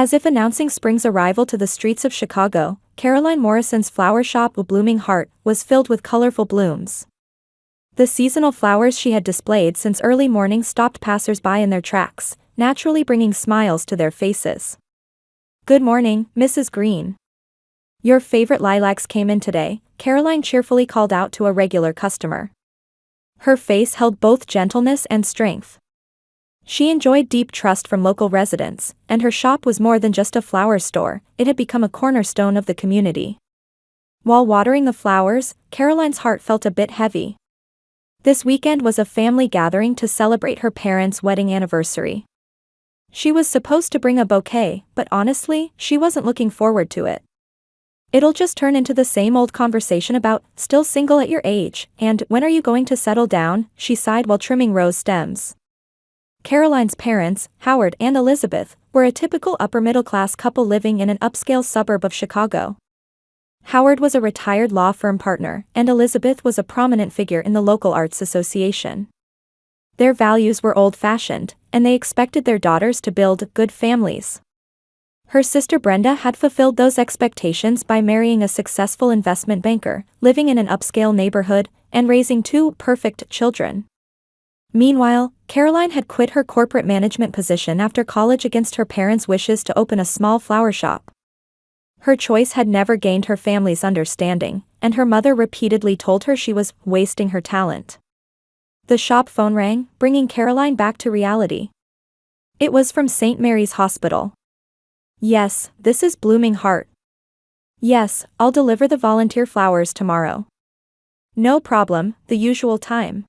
As if announcing spring's arrival to the streets of Chicago, Caroline Morrison's flower shop, A Blooming Heart, was filled with colorful blooms. The seasonal flowers she had displayed since early morning stopped passers-by in their tracks, naturally bringing smiles to their faces. "Good morning, Mrs. Green. Your favorite lilacs came in today," Caroline cheerfully called out to a regular customer. Her face held both gentleness and strength. She enjoyed deep trust from local residents, and her shop was more than just a flower store, it had become a cornerstone of the community. While watering the flowers, Caroline's heart felt a bit heavy. This weekend was a family gathering to celebrate her parents' wedding anniversary. She was supposed to bring a bouquet, but honestly, she wasn't looking forward to it. It'll just turn into the same old conversation about, still single at your age, and when are you going to settle down, she sighed while trimming rose stems. Caroline's parents, Howard and Elizabeth, were a typical upper-middle-class couple living in an upscale suburb of Chicago. Howard was a retired law firm partner, and Elizabeth was a prominent figure in the local arts association. Their values were old-fashioned, and they expected their daughters to build good families. Her sister Brenda had fulfilled those expectations by marrying a successful investment banker, living in an upscale neighborhood, and raising two perfect children. Meanwhile, Caroline had quit her corporate management position after college against her parents' wishes to open a small flower shop. Her choice had never gained her family's understanding, and her mother repeatedly told her she was wasting her talent. The shop phone rang, bringing Caroline back to reality. It was from St. Mary's Hospital. "Yes, this is Blooming Heart." "Yes, I'll deliver the volunteer flowers tomorrow." "No problem, the usual time."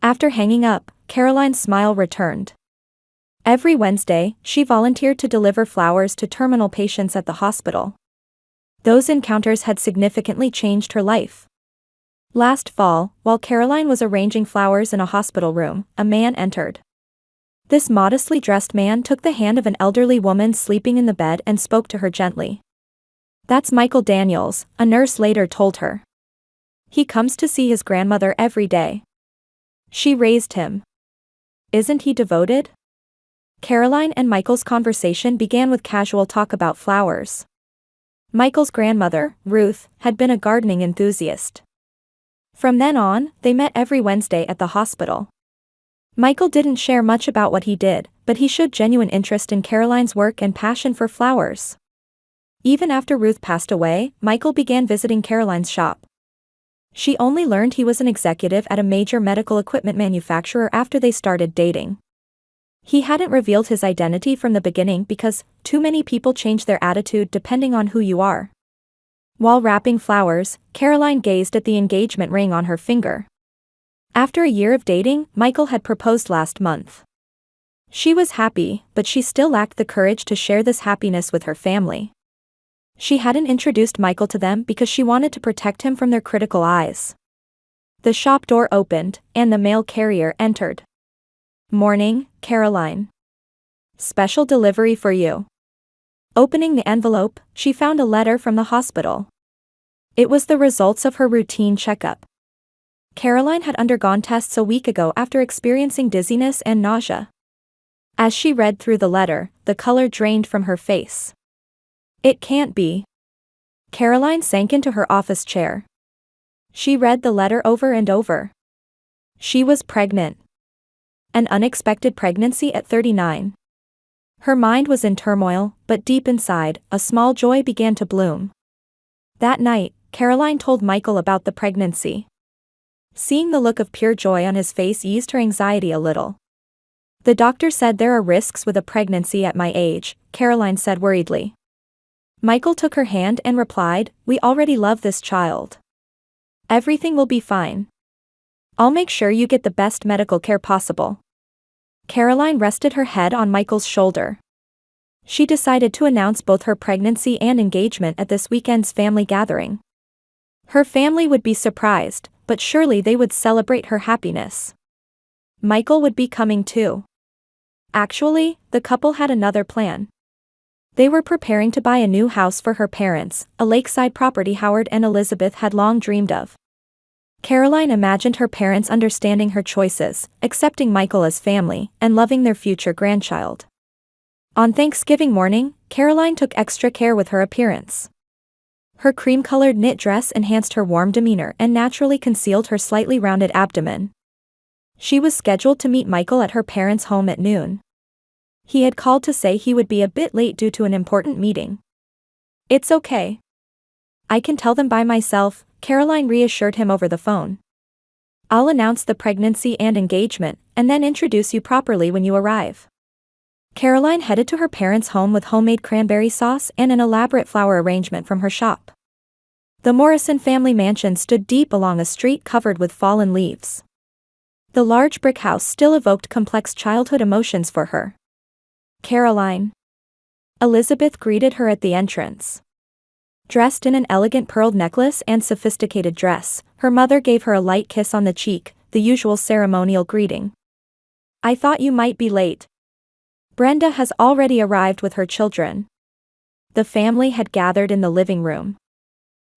After hanging up, Caroline's smile returned. Every Wednesday, she volunteered to deliver flowers to terminal patients at the hospital. Those encounters had significantly changed her life. Last fall, while Caroline was arranging flowers in a hospital room, a man entered. This modestly dressed man took the hand of an elderly woman sleeping in the bed and spoke to her gently. "That's Michael Daniels," a nurse later told her. "He comes to see his grandmother every day. She raised him. Isn't he devoted?" Caroline and Michael's conversation began with casual talk about flowers. Michael's grandmother, Ruth, had been a gardening enthusiast. From then on, they met every Wednesday at the hospital. Michael didn't share much about what he did, but he showed genuine interest in Caroline's work and passion for flowers. Even after Ruth passed away, Michael began visiting Caroline's shop. She only learned he was an executive at a major medical equipment manufacturer after they started dating. He hadn't revealed his identity from the beginning because too many people change their attitude depending on who you are. While wrapping flowers, Caroline gazed at the engagement ring on her finger. After a year of dating, Michael had proposed last month. She was happy, but she still lacked the courage to share this happiness with her family. She hadn't introduced Michael to them because she wanted to protect him from their critical eyes. The shop door opened, and the mail carrier entered. "Morning, Caroline. Special delivery for you." Opening the envelope, she found a letter from the hospital. It was the results of her routine checkup. Caroline had undergone tests a week ago after experiencing dizziness and nausea. As she read through the letter, the color drained from her face. It can't be. Caroline sank into her office chair. She read the letter over and over. She was pregnant. An unexpected pregnancy at 39. Her mind was in turmoil, but deep inside, a small joy began to bloom. That night, Caroline told Michael about the pregnancy. Seeing the look of pure joy on his face eased her anxiety a little. "The doctor said there are risks with a pregnancy at my age," Caroline said worriedly. Michael took her hand and replied, "We already love this child. Everything will be fine. I'll make sure you get the best medical care possible." Caroline rested her head on Michael's shoulder. She decided to announce both her pregnancy and engagement at this weekend's family gathering. Her family would be surprised, but surely they would celebrate her happiness. Michael would be coming too. Actually, the couple had another plan. They were preparing to buy a new house for her parents, a lakeside property Howard and Elizabeth had long dreamed of. Caroline imagined her parents understanding her choices, accepting Michael as family, and loving their future grandchild. On Thanksgiving morning, Caroline took extra care with her appearance. Her cream-colored knit dress enhanced her warm demeanor and naturally concealed her slightly rounded abdomen. She was scheduled to meet Michael at her parents' home at noon. He had called to say he would be a bit late due to an important meeting. "It's okay. I can tell them by myself," Caroline reassured him over the phone. "I'll announce the pregnancy and engagement, and then introduce you properly when you arrive." Caroline headed to her parents' home with homemade cranberry sauce and an elaborate flower arrangement from her shop. The Morrison family mansion stood deep along a street covered with fallen leaves. The large brick house still evoked complex childhood emotions for her. "Caroline." Elizabeth greeted her at the entrance. Dressed in an elegant pearled necklace and sophisticated dress, her mother gave her a light kiss on the cheek, the usual ceremonial greeting. "I thought you might be late. Brenda has already arrived with her children." The family had gathered in the living room.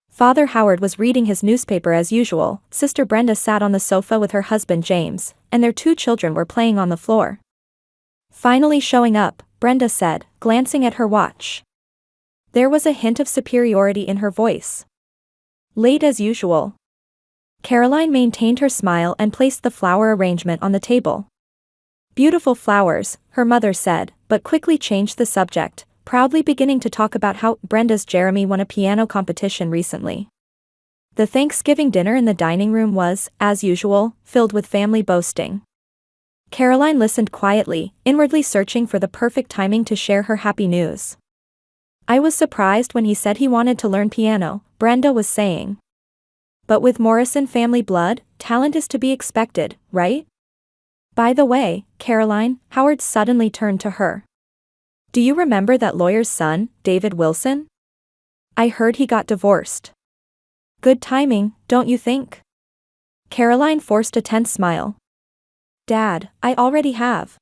Father Howard was reading his newspaper as usual, Sister Brenda sat on the sofa with her husband James, and their 2 children were playing on the floor. "Finally showing up," Brenda said, glancing at her watch. There was a hint of superiority in her voice. "Late as usual." Caroline maintained her smile and placed the flower arrangement on the table. "Beautiful flowers," her mother said, but quickly changed the subject, proudly beginning to talk about how Brenda's Jeremy won a piano competition recently. The Thanksgiving dinner in the dining room was, as usual, filled with family boasting. Caroline listened quietly, inwardly searching for the perfect timing to share her happy news. "I was surprised when he said he wanted to learn piano," Brenda was saying. "But with Morrison family blood, talent is to be expected, right? By the way, Caroline," Howard suddenly turned to her. "Do you remember that lawyer's son, David Wilson? I heard he got divorced. Good timing, don't you think?" Caroline forced a tense smile. "Dad, I already have."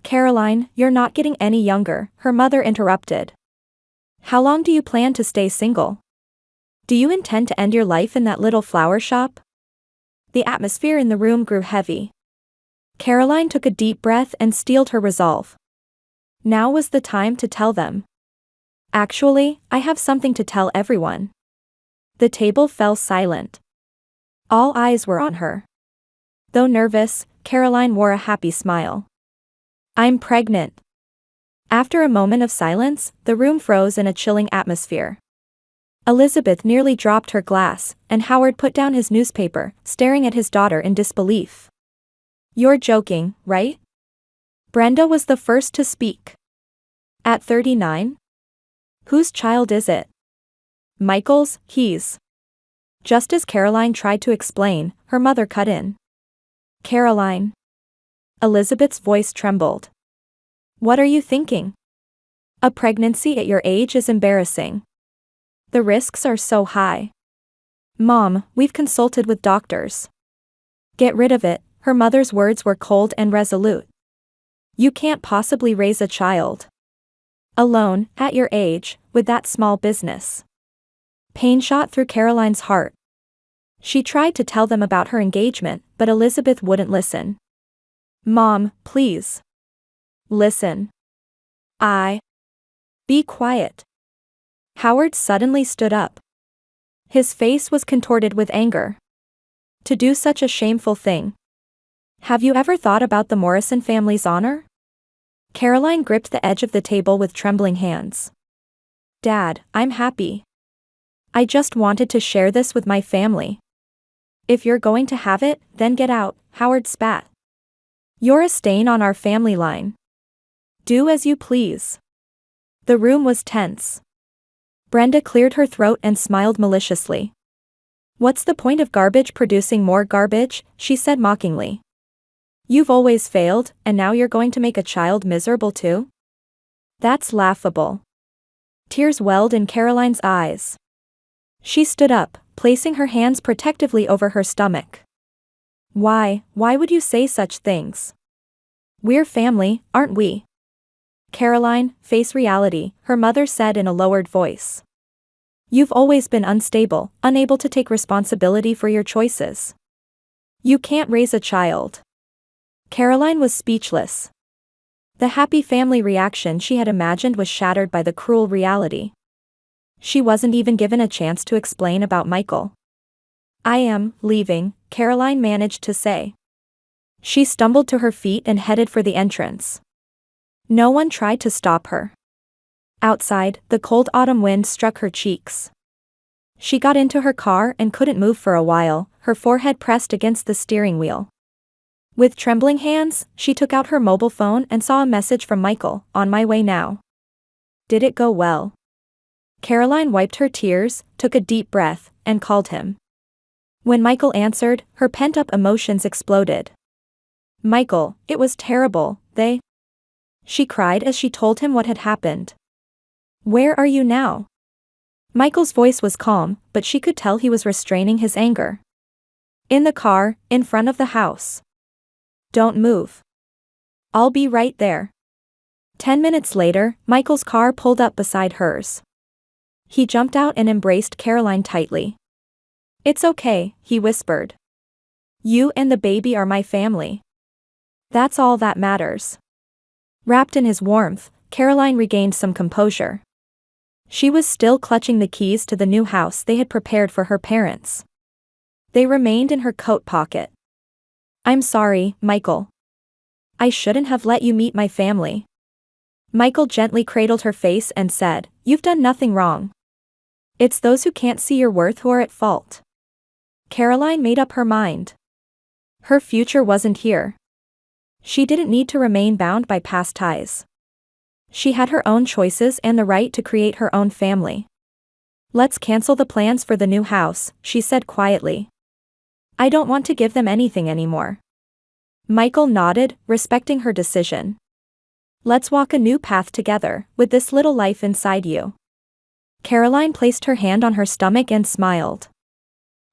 "Caroline, you're not getting any younger," her mother interrupted. "How long do you plan to stay single? Do you intend to end your life in that little flower shop?" The atmosphere in the room grew heavy. Caroline took a deep breath and steeled her resolve. Now was the time to tell them. "Actually, I have something to tell everyone." The table fell silent. All eyes were on her. Though nervous, Caroline wore a happy smile. "I'm pregnant." After a moment of silence, the room froze in a chilling atmosphere. Elizabeth nearly dropped her glass, and Howard put down his newspaper, staring at his daughter in disbelief. "You're joking, right?" Brenda was the first to speak. "At 39? Whose child is it?" "Michael's, he's." Just as Caroline tried to explain, her mother cut in. "Caroline." Elizabeth's voice trembled. "What are you thinking? A pregnancy at your age is embarrassing. The risks are so high." "Mom, we've consulted with doctors." "Get rid of it," her mother's words were cold and resolute. "You can't possibly raise a child alone, at your age, with that small business." Pain shot through Caroline's heart. She tried to tell them about her engagement, but Elizabeth wouldn't listen. "Mom, please. Listen. Be quiet." Howard suddenly stood up. His face was contorted with anger. To do such a shameful thing. "Have you ever thought about the Morrison family's honor?" Caroline gripped the edge of the table with trembling hands. "Dad, I'm happy. I just wanted to share this with my family." "If you're going to have it, then get out," Howard spat. "You're a stain on our family line. Do as you please." The room was tense. Brenda cleared her throat and smiled maliciously. "What's the point of garbage producing more garbage?" she said mockingly. "You've always failed, and now you're going to make a child miserable too? That's laughable." Tears welled in Caroline's eyes. She stood up, placing her hands protectively over her stomach. Why would you say such things? We're family, aren't we?" "Caroline, face reality," her mother said in a lowered voice. "You've always been unstable, unable to take responsibility for your choices. You can't raise a child." Caroline was speechless. The happy family reaction she had imagined was shattered by the cruel reality. She wasn't even given a chance to explain about Michael. "I am leaving," Caroline managed to say. She stumbled to her feet and headed for the entrance. No one tried to stop her. Outside, the cold autumn wind struck her cheeks. She got into her car and couldn't move for a while, her forehead pressed against the steering wheel. With trembling hands, she took out her mobile phone and saw a message from Michael, "On my way now." Did it go well? Caroline wiped her tears, took a deep breath, and called him. When Michael answered, her pent-up emotions exploded. "Michael, it was terrible, She cried as she told him what had happened. "Where are you now?" Michael's voice was calm, but she could tell he was restraining his anger. "In the car, in front of the house. Don't move. I'll be right there." 10 minutes later, Michael's car pulled up beside hers. He jumped out and embraced Caroline tightly. "It's okay," he whispered. "You and the baby are my family. That's all that matters." Wrapped in his warmth, Caroline regained some composure. She was still clutching the keys to the new house they had prepared for her parents. They remained in her coat pocket. "I'm sorry, Michael. I shouldn't have let you meet my family." Michael gently cradled her face and said, "You've done nothing wrong. It's those who can't see your worth who are at fault." Caroline made up her mind. Her future wasn't here. She didn't need to remain bound by past ties. She had her own choices and the right to create her own family. "Let's cancel the plans for the new house," she said quietly. "I don't want to give them anything anymore." Michael nodded, respecting her decision. "Let's walk a new path together, with this little life inside you." Caroline placed her hand on her stomach and smiled.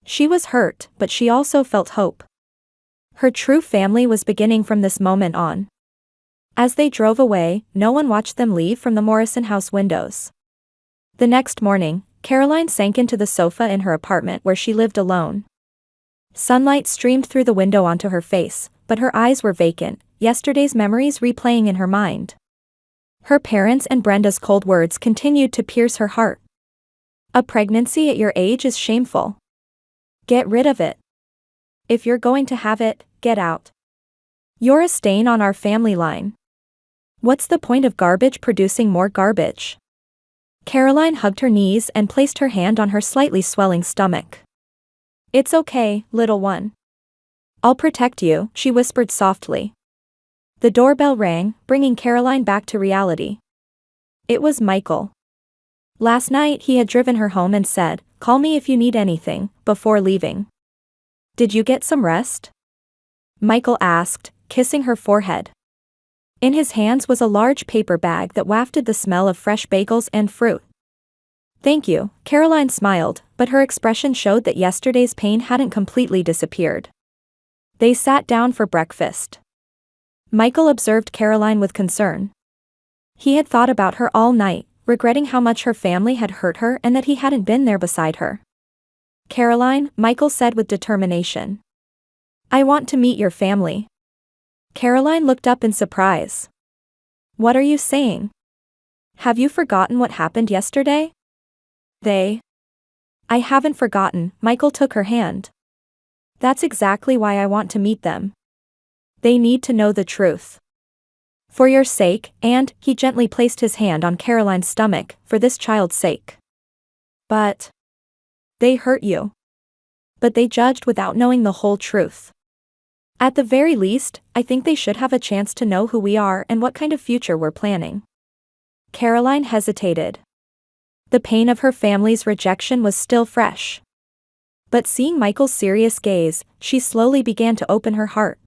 She was hurt, but she also felt hope. Her true family was beginning from this moment on. As they drove away, no one watched them leave from the Morrison house windows. The next morning, Caroline sank into the sofa in her apartment where she lived alone. Sunlight streamed through the window onto her face, but her eyes were vacant, yesterday's memories replaying in her mind. Her parents' and Brenda's cold words continued to pierce her heart. "A pregnancy at your age is shameful. Get rid of it. If you're going to have it, get out. You're a stain on our family line. What's the point of garbage producing more garbage?" Caroline hugged her knees and placed her hand on her slightly swelling stomach. "It's okay, little one. I'll protect you," she whispered softly. The doorbell rang, bringing Caroline back to reality. It was Michael. Last night he had driven her home and said, "Call me if you need anything," before leaving. "Did you get some rest?" Michael asked, kissing her forehead. In his hands was a large paper bag that wafted the smell of fresh bagels and fruit. "Thank you," Caroline smiled, but her expression showed that yesterday's pain hadn't completely disappeared. They sat down for breakfast. Michael observed Caroline with concern. He had thought about her all night, regretting how much her family had hurt her and that he hadn't been there beside her. "Caroline," Michael said with determination. "I want to meet your family." Caroline looked up in surprise. "What are you saying? Have you forgotten what happened yesterday?" "I haven't forgotten," Michael took her hand. "That's exactly why I want to meet them. They need to know the truth. For your sake, and," he gently placed his hand on Caroline's stomach, "for this child's sake." "But they hurt you." "But they judged without knowing the whole truth. At the very least, I think they should have a chance to know who we are and what kind of future we're planning." Caroline hesitated. The pain of her family's rejection was still fresh. But seeing Michael's serious gaze, she slowly began to open her heart.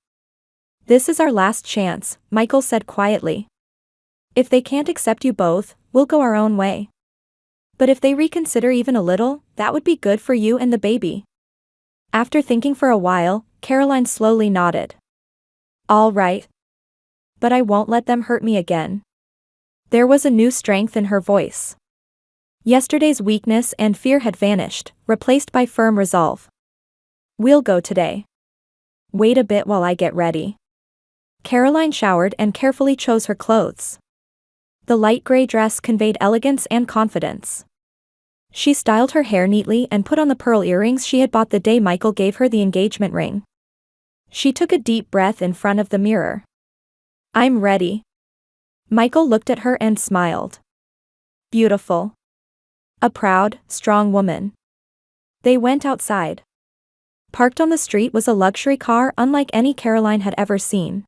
"This is our last chance," Michael said quietly. "If they can't accept you both, we'll go our own way. But if they reconsider even a little, that would be good for you and the baby." After thinking for a while, Caroline slowly nodded. "All right. But I won't let them hurt me again." There was a new strength in her voice. Yesterday's weakness and fear had vanished, replaced by firm resolve. "We'll go today. Wait a bit while I get ready." Caroline showered and carefully chose her clothes. The light gray dress conveyed elegance and confidence. She styled her hair neatly and put on the pearl earrings she had bought the day Michael gave her the engagement ring. She took a deep breath in front of the mirror. "I'm ready." Michael looked at her and smiled. "Beautiful. A proud, strong woman." They went outside. Parked on the street was a luxury car unlike any Caroline had ever seen.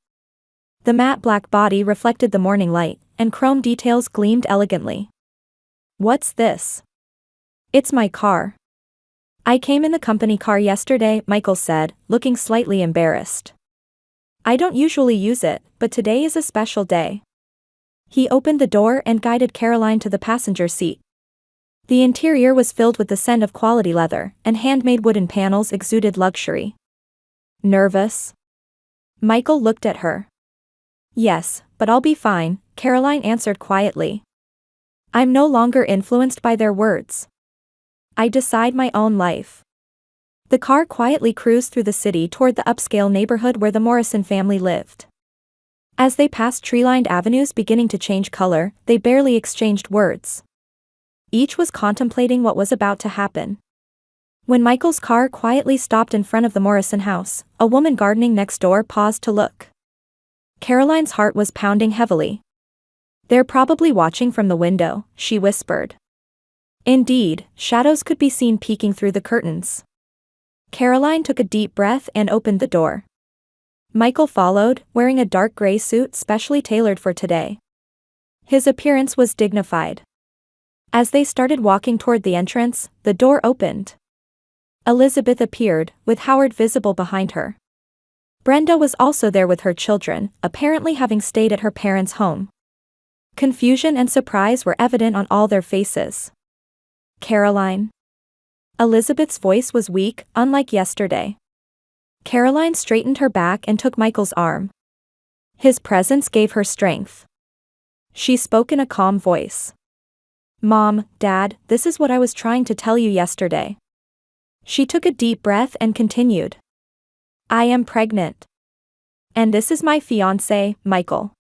The matte black body reflected the morning light, and chrome details gleamed elegantly. "What's this?" "It's my car. I came in the company car yesterday," Michael said, looking slightly embarrassed. "I don't usually use it, but today is a special day." He opened the door and guided Caroline to the passenger seat. The interior was filled with the scent of quality leather, and handmade wooden panels exuded luxury. "Nervous?" Michael looked at her. "Yes, but I'll be fine," Caroline answered quietly. "I'm no longer influenced by their words. I decide my own life." The car quietly cruised through the city toward the upscale neighborhood where the Morrison family lived. As they passed tree-lined avenues beginning to change color, they barely exchanged words. Each was contemplating what was about to happen. When Michael's car quietly stopped in front of the Morrison house, a woman gardening next door paused to look. Caroline's heart was pounding heavily. "They're probably watching from the window," she whispered. Indeed, shadows could be seen peeking through the curtains. Caroline took a deep breath and opened the door. Michael followed, wearing a dark gray suit specially tailored for today. His appearance was dignified. As they started walking toward the entrance, the door opened. Elizabeth appeared, with Howard visible behind her. Brenda was also there with her children, apparently having stayed at her parents' home. Confusion and surprise were evident on all their faces. "Caroline?" Elizabeth's voice was weak, unlike yesterday. Caroline straightened her back and took Michael's arm. His presence gave her strength. She spoke in a calm voice. "Mom, Dad, this is what I was trying to tell you yesterday." She took a deep breath and continued. "I am pregnant. And this is my fiancé, Michael."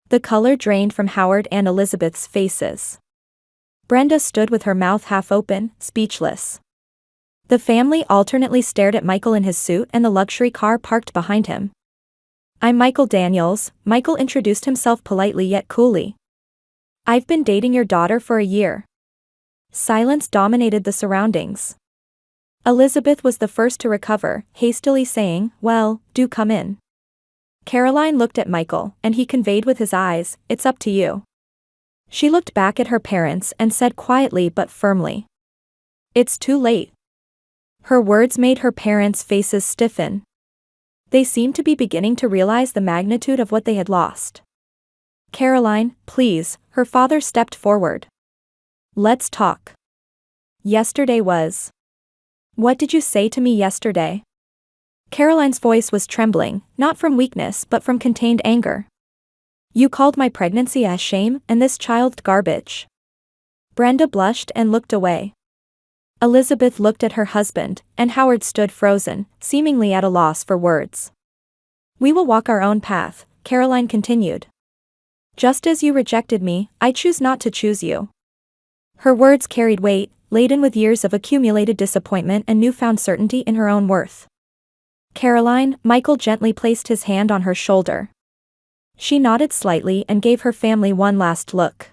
The color drained from Howard and Elizabeth's faces. Brenda stood with her mouth half open, speechless. The family alternately stared at Michael in his suit and the luxury car parked behind him. "I'm Michael Daniels," Michael introduced himself politely yet coolly. "I've been dating your daughter for a year." Silence dominated the surroundings. Elizabeth was the first to recover, hastily saying, "Well, do come in." Caroline looked at Michael, and he conveyed with his eyes, "It's up to you." She looked back at her parents and said quietly but firmly, "It's too late." Her words made her parents' faces stiffen. They seemed to be beginning to realize the magnitude of what they had lost. "Caroline, please," her father stepped forward. "Let's talk. Yesterday was. What did you say to me yesterday?" Caroline's voice was trembling, not from weakness but from contained anger. "You called my pregnancy a shame and this child garbage." Brenda blushed and looked away. Elizabeth looked at her husband, and Howard stood frozen, seemingly at a loss for words. "We will walk our own path," Caroline continued. "Just as you rejected me, I choose not to choose you." Her words carried weight, laden with years of accumulated disappointment and newfound certainty in her own worth. "Caroline," Michael gently placed his hand on her shoulder. She nodded slightly and gave her family one last look.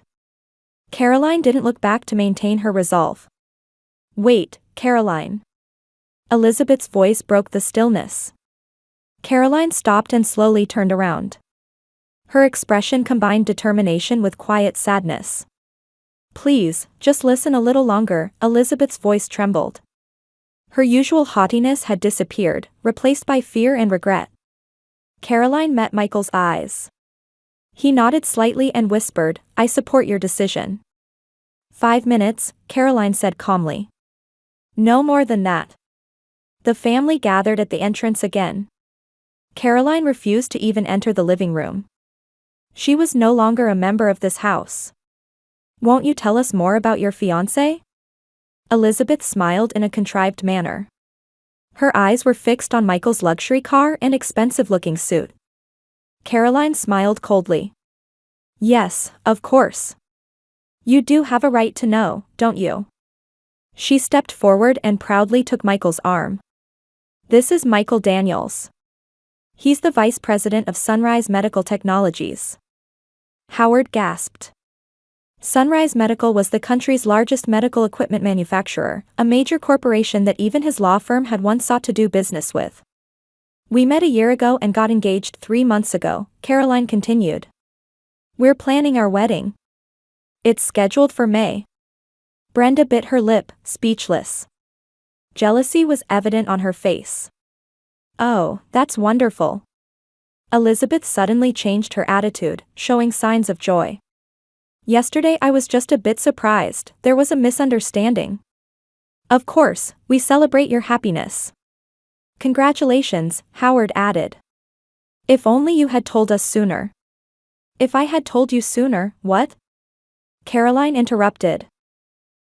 Caroline didn't look back to maintain her resolve. "Wait, Caroline." Elizabeth's voice broke the stillness. Caroline stopped and slowly turned around. Her expression combined determination with quiet sadness. "Please, just listen a little longer," Elizabeth's voice trembled. Her usual haughtiness had disappeared, replaced by fear and regret. Caroline met Michael's eyes. He nodded slightly and whispered, "I support your decision." 5 minutes, Caroline said calmly. "No more than that." The family gathered at the entrance again. Caroline refused to even enter the living room. She was no longer a member of this house. "Won't you tell us more about your fiancé?" Elizabeth smiled in a contrived manner. Her eyes were fixed on Michael's luxury car and expensive-looking suit. Caroline smiled coldly. Yes, of course. You do have a right to know, don't you? She stepped forward and proudly took Michael's arm. This is Michael Daniels. He's the vice president of Sunrise Medical Technologies. Howard gasped. Sunrise Medical was the country's largest medical equipment manufacturer, a major corporation that even his law firm had once sought to do business with. We met a year ago and got engaged 3 months ago, Caroline continued. We're planning our wedding. It's scheduled for May. Brenda bit her lip, speechless. Jealousy was evident on her face. Oh, that's wonderful. Elizabeth suddenly changed her attitude, showing signs of joy. Yesterday I was just a bit surprised, there was a misunderstanding. Of course, we celebrate your happiness. Congratulations, Howard added. If only you had told us sooner. If I had told you sooner, what? Caroline interrupted.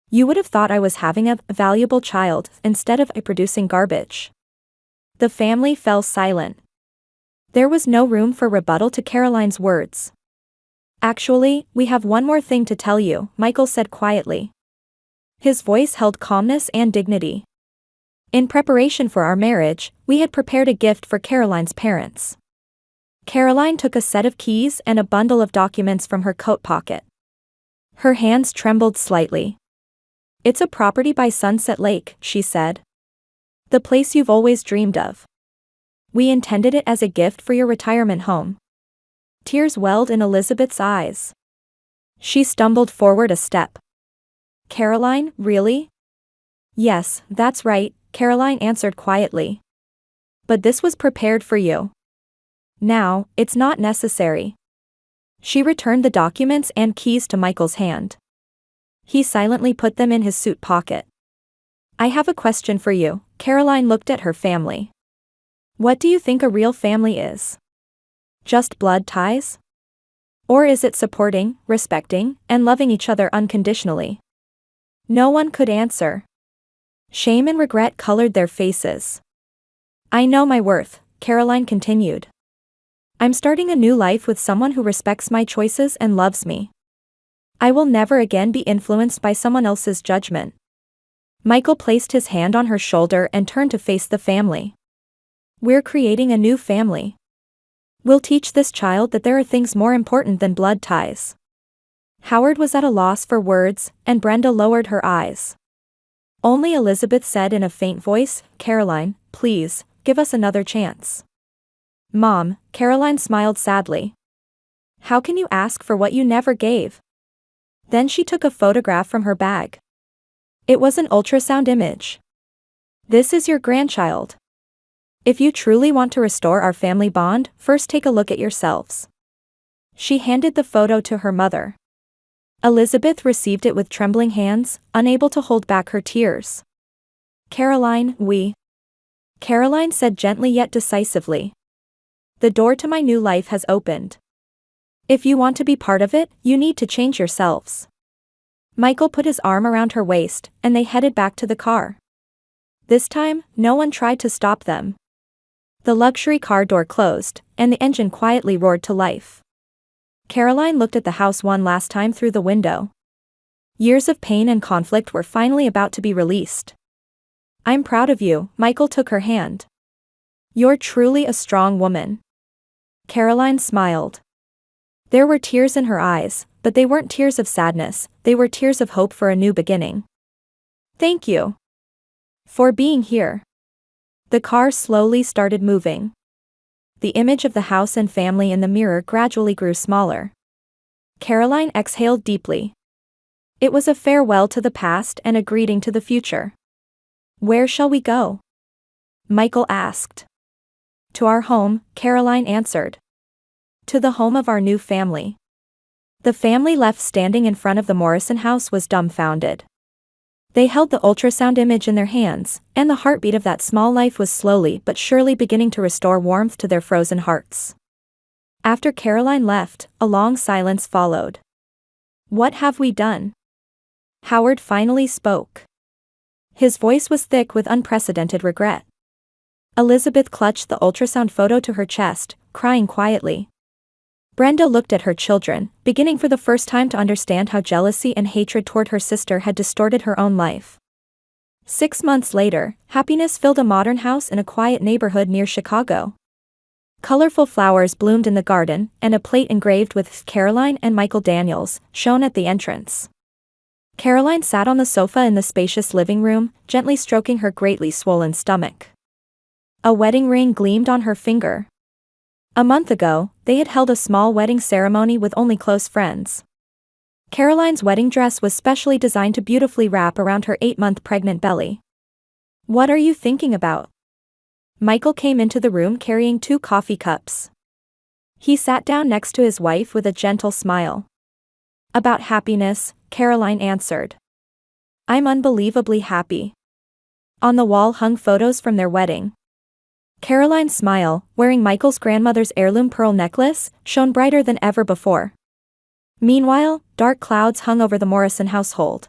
You would have thought I was having a valuable child instead of producing garbage. The family fell silent. There was no room for rebuttal to Caroline's words. Actually, we have one more thing to tell you, Michael said quietly. His voice held calmness and dignity. In preparation for our marriage, we had prepared a gift for Caroline's parents. Caroline took a set of keys and a bundle of documents from her coat pocket. Her hands trembled slightly. It's a property by Sunset Lake, she said. The place you've always dreamed of. We intended it as a gift for your retirement home. Tears welled in Elizabeth's eyes. She stumbled forward a step. Caroline, really? Yes, that's right, Caroline answered quietly. But this was prepared for you. Now, it's not necessary. She returned the documents and keys to Michael's hand. He silently put them in his suit pocket. I have a question for you, Caroline looked at her family. What do you think a real family is? Just blood ties? Or is it supporting, respecting, and loving each other unconditionally? No one could answer. Shame and regret colored their faces. I know my worth, Caroline continued. I'm starting a new life with someone who respects my choices and loves me. I will never again be influenced by someone else's judgment. Michael placed his hand on her shoulder and turned to face the family. We're creating a new family. We'll teach this child that there are things more important than blood ties. Howard was at a loss for words, and Brenda lowered her eyes. Only Elizabeth said in a faint voice, Caroline, please, give us another chance. Mom, Caroline smiled sadly. How can you ask for what you never gave? Then she took a photograph from her bag. It was an ultrasound image. This is your grandchild. If you truly want to restore our family bond, first take a look at yourselves. She handed the photo to her mother. Elizabeth received it with trembling hands, unable to hold back her tears. Caroline, Caroline said gently yet decisively. The door to my new life has opened. If you want to be part of it, you need to change yourselves. Michael put his arm around her waist, and they headed back to the car. This time, no one tried to stop them. The luxury car door closed, and the engine quietly roared to life. Caroline looked at the house one last time through the window. Years of pain and conflict were finally about to be released. I'm proud of you, Michael took her hand. You're truly a strong woman. Caroline smiled. There were tears in her eyes, but they weren't tears of sadness, they were tears of hope for a new beginning. Thank you for being here. The car slowly started moving. The image of the house and family in the mirror gradually grew smaller. Caroline exhaled deeply. It was a farewell to the past and a greeting to the future. Where shall we go? Michael asked. To our home, Caroline answered. To the home of our new family. The family left standing in front of the Morrison house was dumbfounded. They held the ultrasound image in their hands, and the heartbeat of that small life was slowly but surely beginning to restore warmth to their frozen hearts. After Caroline left, a long silence followed. What have we done? Howard finally spoke. His voice was thick with unprecedented regret. Elizabeth clutched the ultrasound photo to her chest, crying quietly. Brenda looked at her children, beginning for the first time to understand how jealousy and hatred toward her sister had distorted her own life. 6 months later, happiness filled a modern house in a quiet neighborhood near Chicago. Colorful flowers bloomed in the garden, and a plate engraved with Caroline and Michael Daniels shone at the entrance. Caroline sat on the sofa in the spacious living room, gently stroking her greatly swollen stomach. A wedding ring gleamed on her finger. A month ago, they had held a small wedding ceremony with only close friends. Caroline's wedding dress was specially designed to beautifully wrap around her 8-month pregnant belly. "What are you thinking about?" Michael came into the room carrying 2 coffee cups. He sat down next to his wife with a gentle smile. "About happiness," Caroline answered. "I'm unbelievably happy." On the wall hung photos from their wedding. Caroline's smile, wearing Michael's grandmother's heirloom pearl necklace, shone brighter than ever before. Meanwhile, dark clouds hung over the Morrison household.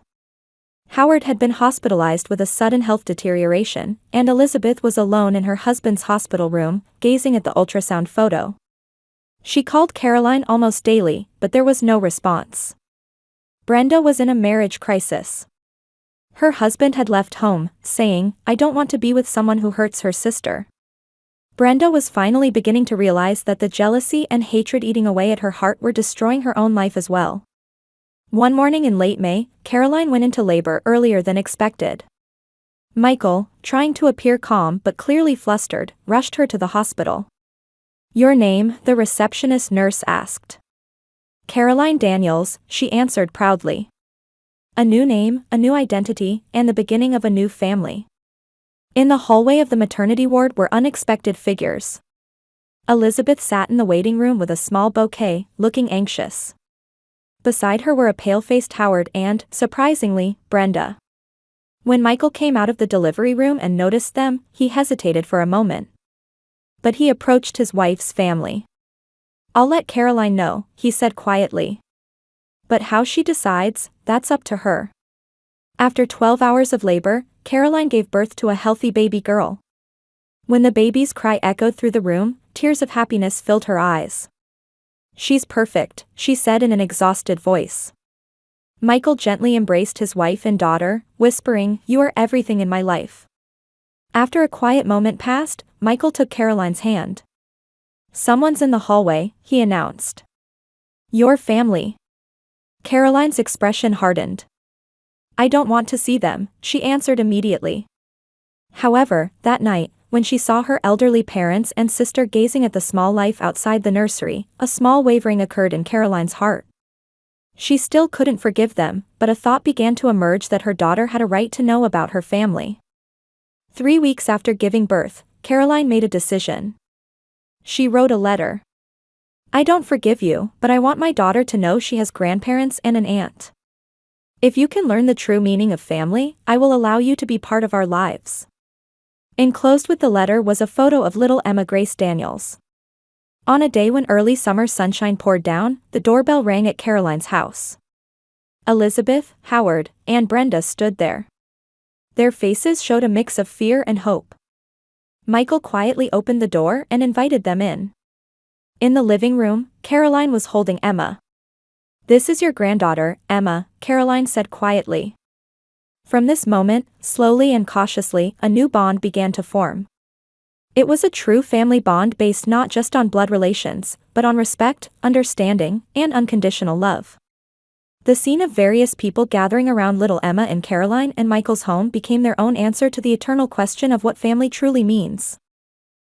Howard had been hospitalized with a sudden health deterioration, and Elizabeth was alone in her husband's hospital room, gazing at the ultrasound photo. She called Caroline almost daily, but there was no response. Brenda was in a marriage crisis. Her husband had left home, saying, "I don't want to be with someone who hurts her sister." Brenda was finally beginning to realize that the jealousy and hatred eating away at her heart were destroying her own life as well. One morning in late May, Caroline went into labor earlier than expected. Michael, trying to appear calm but clearly flustered, rushed her to the hospital. "Your name?" the receptionist nurse asked. "Caroline Daniels," she answered proudly. A new name, a new identity, and the beginning of a new family. In the hallway of the maternity ward were unexpected figures. Elizabeth sat in the waiting room with a small bouquet, looking anxious. Beside her were a pale-faced Howard and, surprisingly, Brenda. When Michael came out of the delivery room and noticed them, he hesitated for a moment. But he approached his wife's family. "I'll let Caroline know," he said quietly. "But how she decides, that's up to her." After 12 hours of labor, Caroline gave birth to a healthy baby girl. When the baby's cry echoed through the room, tears of happiness filled her eyes. "She's perfect," she said in an exhausted voice. Michael gently embraced his wife and daughter, whispering, "You are everything in my life." After a quiet moment passed, Michael took Caroline's hand. "Someone's in the hallway," he announced. "Your family." Caroline's expression hardened. "I don't want to see them," she answered immediately. However, that night, when she saw her elderly parents and sister gazing at the small life outside the nursery, a small wavering occurred in Caroline's heart. She still couldn't forgive them, but a thought began to emerge that her daughter had a right to know about her family. 3 weeks after giving birth, Caroline made a decision. She wrote a letter. "I don't forgive you, but I want my daughter to know she has grandparents and an aunt. If you can learn the true meaning of family, I will allow you to be part of our lives." Enclosed with the letter was a photo of little Emma Grace Daniels. On a day when early summer sunshine poured down, the doorbell rang at Caroline's house. Elizabeth, Howard, and Brenda stood there. Their faces showed a mix of fear and hope. Michael quietly opened the door and invited them in. In the living room, Caroline was holding Emma. "This is your granddaughter, Emma," Caroline said quietly. From this moment, slowly and cautiously, a new bond began to form. It was a true family bond based not just on blood relations, but on respect, understanding, and unconditional love. The scene of various people gathering around little Emma in Caroline and Michael's home became their own answer to the eternal question of what family truly means.